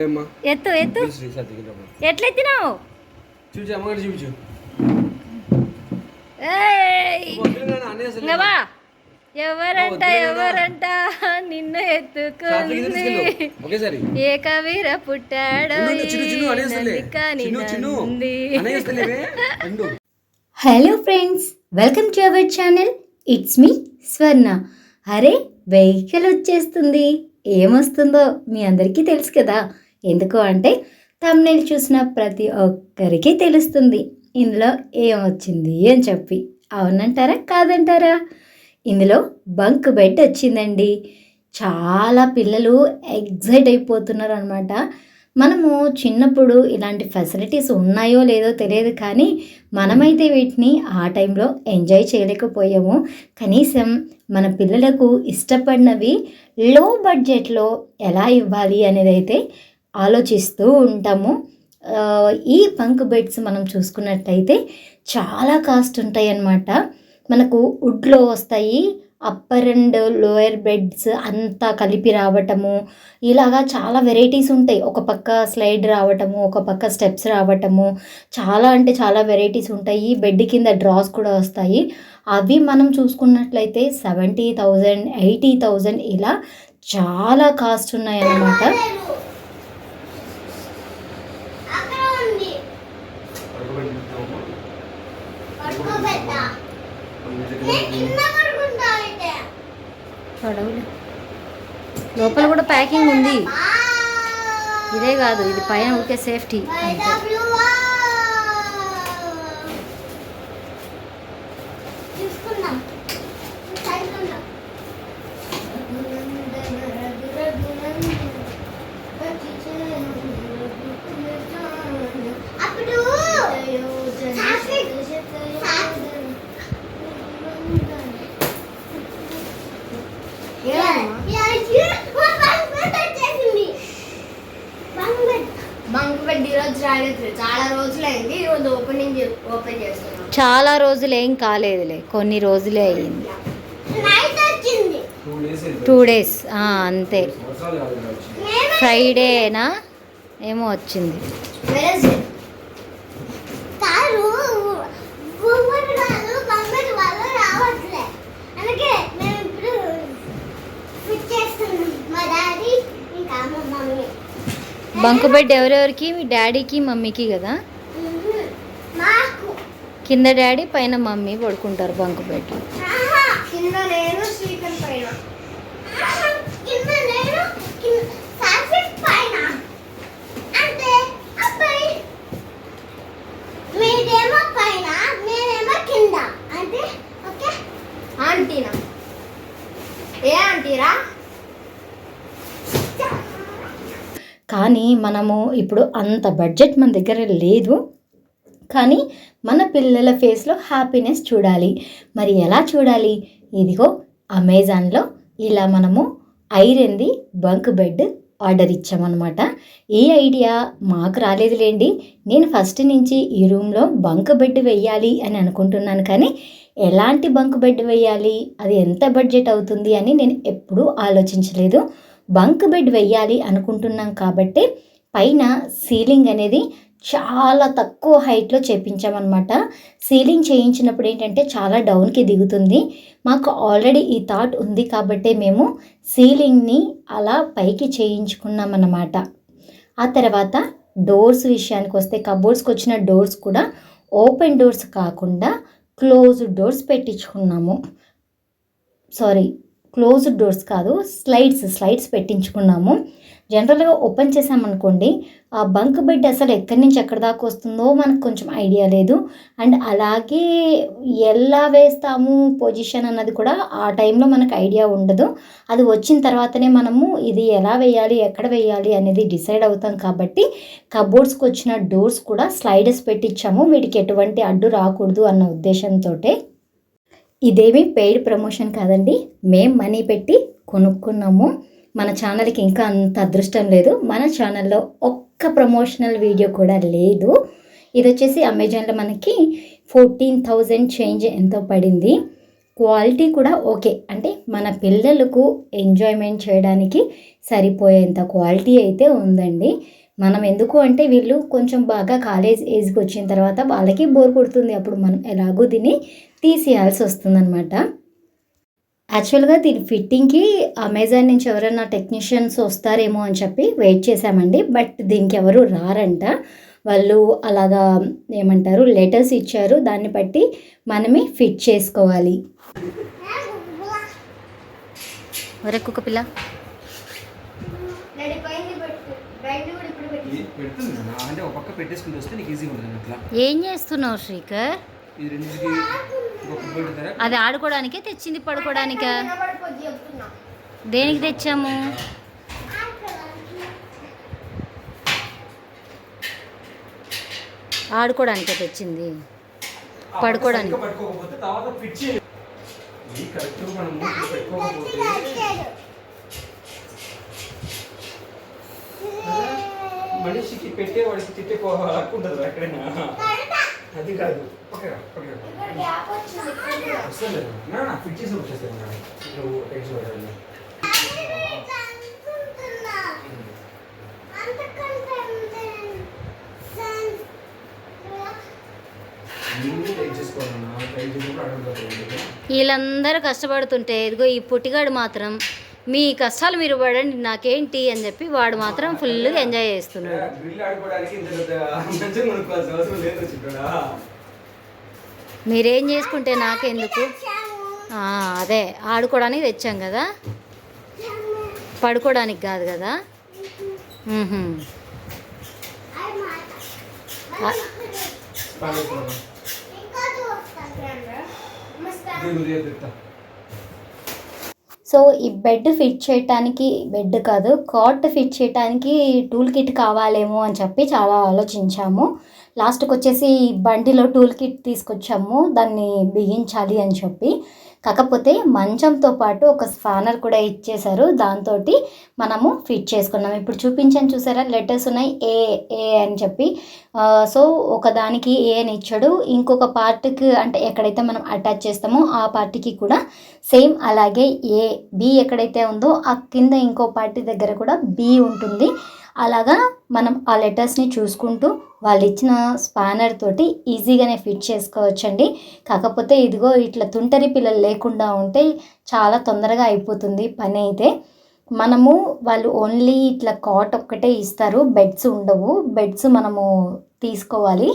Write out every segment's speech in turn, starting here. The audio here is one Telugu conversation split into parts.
ఎత్తు ఎత్తు ఎట్లెత్తినావు చూచు అమ్మగారు చూపించు ఎవరంట ఎవరంట నిన్ను ఎత్తుకుంది ఏ కవిర పుట్టాడో hello friends, welcome to our channel. It's మీ స్వర్ణ. అరే, వెహికల్ వచ్చేస్తుంది. ఏమొస్తుందో మీ అందరికీ తెలుసు కదా. ఎందుకు అంటే థంబ్నెయిల్ చూసిన ప్రతి ఒక్కరికి తెలుస్తుంది ఇందులో ఏమొచ్చింది అని చెప్పి. అవునంటారా కాదంటారా? ఇందులో బంక్ బెడ్ వచ్చిందండి. చాలా పిల్లలు ఎగ్జైట్ అయిపోతున్నారు అనమాట. మనము చిన్నప్పుడు ఇలాంటి ఫెసిలిటీస్ ఉన్నాయో లేదో తెలియదు, కానీ మనమైతే వీటిని ఆ టైంలో ఎంజాయ్ చేయలేకపోయాము. కనీసం మన పిల్లలకు ఇష్టపడినవి లో బడ్జెట్లో ఎలా ఇవ్వాలి అనేది అయితే ఆలోచిస్తూ ఉంటాము. ఈ బంక్ బెడ్స్ మనం చూసుకున్నట్టయితే చాలా కాస్ట్ ఉంటాయి అన్నమాట. మనకు వుడ్లో వస్తాయి, అప్పర్ అండ్ లోయర్ బెడ్స్ అంతా కలిపి రావటము, ఇలాగా చాలా వెరైటీస్ ఉంటాయి. ఒక పక్క స్లైడ్ రావటము, ఒక పక్క స్టెప్స్ రావటము, చాలా అంటే చాలా వెరైటీస్ ఉంటాయి. బెడ్ కింద డ్రాస్ కూడా వస్తాయి. అవి మనం చూసుకున్నట్లయితే 70,000, 80,000 ఇలా చాలా కాస్ట్ ఉన్నాయన్నమాట. చడవులు లోపల కూడా ప్యాకింగ్ ఉంది. ఇదే కాదు, ఇది పైన ఊరికే సేఫ్టీ అంతే. చాలా రోజులు ఏం కాలేదులే, కొన్ని రోజులే అయ్యింది. 2 days అంతే. ఫ్రైడేనా ఏమో వచ్చింది. బంక్ బెడ్ ఎవరెవరికి? మీ డాడీకి మమ్మీకి కదా. కింద డాడీ, పైన మమ్మీ పడుకుంటారు బంక్ బెడ్. కానీ మనము ఇప్పుడు అంత బడ్జెట్ మన దగ్గర లేదు, కానీ మన పిల్లల ఫేస్లో హ్యాపీనెస్ చూడాలి. మరి ఎలా చూడాలి? ఇదిగో అమెజాన్లో ఇలా మనము ఐరన్ది బంక్ బెడ్ ఆర్డర్ ఇచ్చామన్నమాట. ఈ ఐడియా మాకు రాలేదులేండి. నేను ఫస్ట్ నుంచి ఈ రూమ్లో బంక్ బెడ్ వేయాలి అని అనుకుంటున్నాను, కానీ ఎలాంటి బంక్ బెడ్ వేయాలి, అది ఎంత బడ్జెట్ అవుతుంది అని నేను ఎప్పుడూ ఆలోచించలేదు. బంక్ బెడ్ వేయాలి అనుకుంటున్నాం కాబట్టి పైన సీలింగ్ అనేది చాలా తక్కువ హైట్లో చేయించామన్నమాట. సీలింగ్ చేయించినప్పుడు ఏంటంటే చాలా డౌన్కి దిగుతుంది. మాకు ఆల్రెడీ ఈ థాట్ ఉంది కాబట్టి మేము సీలింగ్ని అలా పైకి చేయించుకున్నామన్నమాట. ఆ తర్వాత డోర్స్ విషయానికి వస్తే, కబోర్డ్స్కి వచ్చిన డోర్స్ కూడా ఓపెన్ డోర్స్ కాకుండా క్లోజ్డ్ డోర్స్ పెట్టించుకున్నాము. క్లోజ్డ్ డోర్స్ కాదు, స్లైడ్స్ పెట్టించుకున్నాము. జనరల్గా ఓపెన్ చేసామనుకోండి, ఆ బంక్ బెడ్ అసలు ఎక్కడి నుంచి ఎక్కడి దాకా వస్తుందో మనకు కొంచెం ఐడియా లేదు. అండ్ అలాగే ఎలా వేస్తాము పొజిషన్ అన్నది కూడా ఆ టైంలో మనకు ఐడియా ఉండదు. అది వచ్చిన తర్వాతనే మనము ఇది ఎలా వేయాలి, ఎక్కడ వేయాలి అనేది డిసైడ్ అవుతాం. కాబట్టి కబోర్డ్స్కి వచ్చిన డోర్స్ కూడా స్లైడర్స్ పెట్టించాము, వీటికి ఎటువంటి అడ్డు రాకూడదు అన్న ఉద్దేశంతో. ఇదేమీ పెయిడ్ ప్రమోషన్ కాదండి, మేము మనీ పెట్టి కొనుక్కున్నాము. మన ఛానల్కి ఇంకా అంత అదృష్టం లేదు. మన ఛానల్లో ఒక్క ప్రమోషనల్ వీడియో కూడా లేదు. ఇది వచ్చేసి అమెజాన్లో మనకి 14,000 చేంజ్ ఎంతో పడింది. క్వాలిటీ కూడా ఓకే, అంటే మన పిల్లలకు ఎంజాయ్మెంట్ చేయడానికి సరిపోయేంత క్వాలిటీ అయితే ఉందండి. మనం ఎందుకు అంటే వీళ్ళు కొంచెం బాగా కాలేజ్ ఏజ్కి వచ్చిన తర్వాత వాళ్ళకి బోర్ కొడుతుంది, అప్పుడు మనం ఎలాగో దీన్ని తీసేయాల్సి వస్తుందన్నమాట. యాక్చువల్గా దీని ఫిట్టింగ్కి అమెజాన్ నుంచి ఎవరైనా టెక్నీషియన్స్ వస్తారేమో అని చెప్పి వెయిట్ చేశామండి. బట్ దీనికి ఎవరు రారంట. వాళ్ళు అలాగా ఏమంటారు లెటర్స్ ఇచ్చారు, దాన్ని బట్టి మనమే ఫిట్ చేసుకోవాలి. ఒరే కుక్క పిల్ల, పెడుతుంది కదా అంటే ఒక పక్క పెట్టేసుకుంటూ వస్తే నీకు ఈజీగా ఉంటుంది అట్లా. ఏం చేస్తున్నావు శ్రీకర్? ఇది రెండింటికి ఒక పెడతారా? అది ఆడుకోవడానికే తెచ్చింది, పడుకోవడానికా? దేనికి తెచ్చాము? ఆడుకోవడానికే తెచ్చింది, పడుకోవడానికి. పట్టుకోకపోతే తర్వాత ఫిట్ చేయాలి. ఇది కరెక్ట్గా మనం పెట్టుకోకపోతే మనిషికి పెట్టే వాడికి తిట్టే హక్కు ఉంటుంది ఎక్కడైనా. అది కాదు, వస్తుంది ఫిట్ చేసి వచ్చేస్తాను నువ్వు టెన్షన్ పడాలి. వీళ్ళందరూ కష్టపడుతుంటే ఇదిగో ఈ పుట్టిగాడు మాత్రం మీ కష్టాలు మీరు పడండి నాకేంటి అని చెప్పి వాడు మాత్రం ఫుల్గా ఎంజాయ్ చేస్తున్నాడు. మీరేం చేసుకుంటే నాకెందుకు, అదే ఆడుకోవడానికి తెచ్చాం కదా, పడుకోవడానికి కాదు కదా. సో ఈ బెడ్ ఫిట్ చేయటానికి, బెడ్ కాదు కాట్ ఫిట్ చేయటానికి టూల్ కిట్ కావాలేమో అని చెప్పి చాలా ఆలోచించాము. లాస్ట్కి వచ్చేసి బండిలో టూల్ కిట్ తీసుకొచ్చాము దాన్ని బిగించాలి అని చెప్పి. కాకపోతే మంచంతో పాటు ఒక స్పానర్ కూడా ఇచ్చేశారు, దాంతో మనము ఫిట్ చేసుకున్నాము. ఇప్పుడు చూపించాను చూసారా, లెటర్స్ ఉన్నాయి ఏ ఏ అని చెప్పి. సో ఒకదానికి ఏ అని ఇచ్చాడు, ఇంకొక పార్ట్కి అంటే ఎక్కడైతే మనం అటాచ్ చేస్తామో ఆ పార్ట్కి కూడా సేమ్ అలాగే ఏ. బి ఎక్కడైతే ఉందో ఆ కింద ఇంకో పార్ట్ దగ్గర కూడా బి ఉంటుంది. అలాగా మనం ఆ లెటర్స్ని చూసుకుంటూ వాళ్ళు ఇచ్చిన స్పానర్ తోటి ఈజీగానే ఫిట్ చేసుకోవచ్చండి. కాకపోతే ఇదిగో ఇట్లా తుంటరి పిల్లలు లేకుండా ఉంటే చాలా తొందరగా అయిపోతుంది పని అయితే. మనము వాళ్ళు ఓన్లీ ఇట్లా కాట్ ఒక్కటే ఇస్తారు, బెడ్స్ ఉండవు. బెడ్స్ మనము తీసుకోవాలి.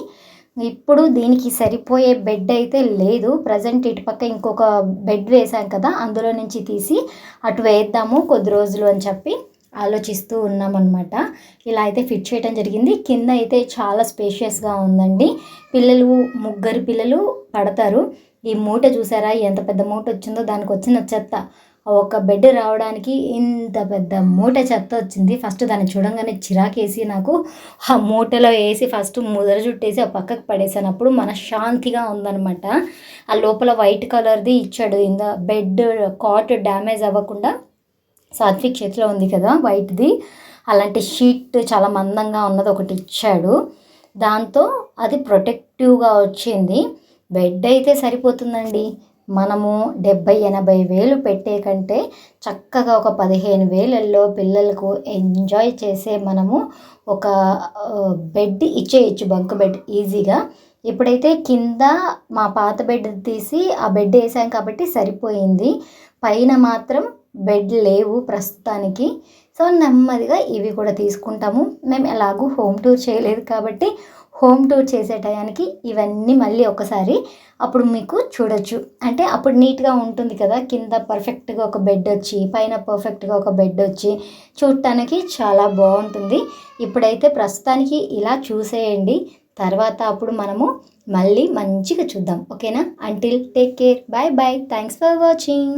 ఇప్పుడు దీనికి సరిపోయే బెడ్ అయితే లేదు. ప్రజెంట్ ఇటుపక్క ఇంకొక బెడ్ వేసాం కదా, అందులో నుంచి తీసి అటు వేద్దాము కొద్ది రోజులు అని చెప్పి ఆలోచిస్తూ ఉన్నామన్నమాట. ఇలా అయితే ఫిట్ చేయడం జరిగింది. కింద అయితే చాలా స్పేషియస్గా ఉందండి. పిల్లలు 3 పిల్లలు పడతారు. ఈ మూట చూసారా ఎంత పెద్ద మూట వచ్చిందో, దానికి వచ్చిన చెత్త ఒక బెడ్ రావడానికి ఇంత పెద్ద మూట చెత్త వచ్చింది. ఫస్ట్ దాన్ని చూడంగానే చిరాకేసి నాకు ఆ మూటలో వేసి ఫస్ట్ ముదర చుట్టేసి ఆ పక్కకు పడేసాను. అప్పుడు మనశ్శాంతిగా ఉందన్నమాట. ఆ లోపల వైట్ కలర్ది ఇచ్చాడు, ఇంత బెడ్ కాట్ డ్యామేజ్ అవ్వకుండా. సాత్విక్ చేతిలో ఉంది కదా వైట్ది, అలాంటి షీట్ చాలా మందంగా ఉన్నది ఒకటి ఇచ్చాడు. దాంతో అది ప్రొటెక్టివ్గా వచ్చింది. బెడ్ అయితే సరిపోతుందండి. మనము 70-80 వేలు పెట్టే కంటే చక్కగా ఒక 15,000లో పిల్లలకు ఎంజాయ్ చేసే మనము ఒక బెడ్ ఇచ్చేయచ్చు, బంక్ బెడ్ ఈజీగా. ఇప్పుడైతే కింద మా పాత బెడ్ తీసి ఆ బెడ్ వేసాం కాబట్టి సరిపోయింది. పైన మాత్రం బెడ్ లేవు ప్రస్తుతానికి. సో నెమ్మదిగా ఇవి కూడా తీసుకుంటాము. మేము ఎలాగూ హోమ్ టూర్ చేయలేదు కాబట్టి హోమ్ టూర్ చేసే టయానికి ఇవన్నీ మళ్ళీ ఒకసారి అప్పుడు మీకు చూడొచ్చు. అంటే అప్పుడు నీట్గా ఉంటుంది కదా, కింద పర్ఫెక్ట్గా ఒక బెడ్ వచ్చి పైన పర్ఫెక్ట్గా ఒక బెడ్ వచ్చి చూడటానికి చాలా బాగుంటుంది. ఇప్పుడైతే ప్రస్తుతానికి ఇలా చూసేయండి, తర్వాత అప్పుడు మనము మళ్ళీ మంచిగా చూద్దాం. ఓకేనా? Until take care, bye bye, thanks for watching.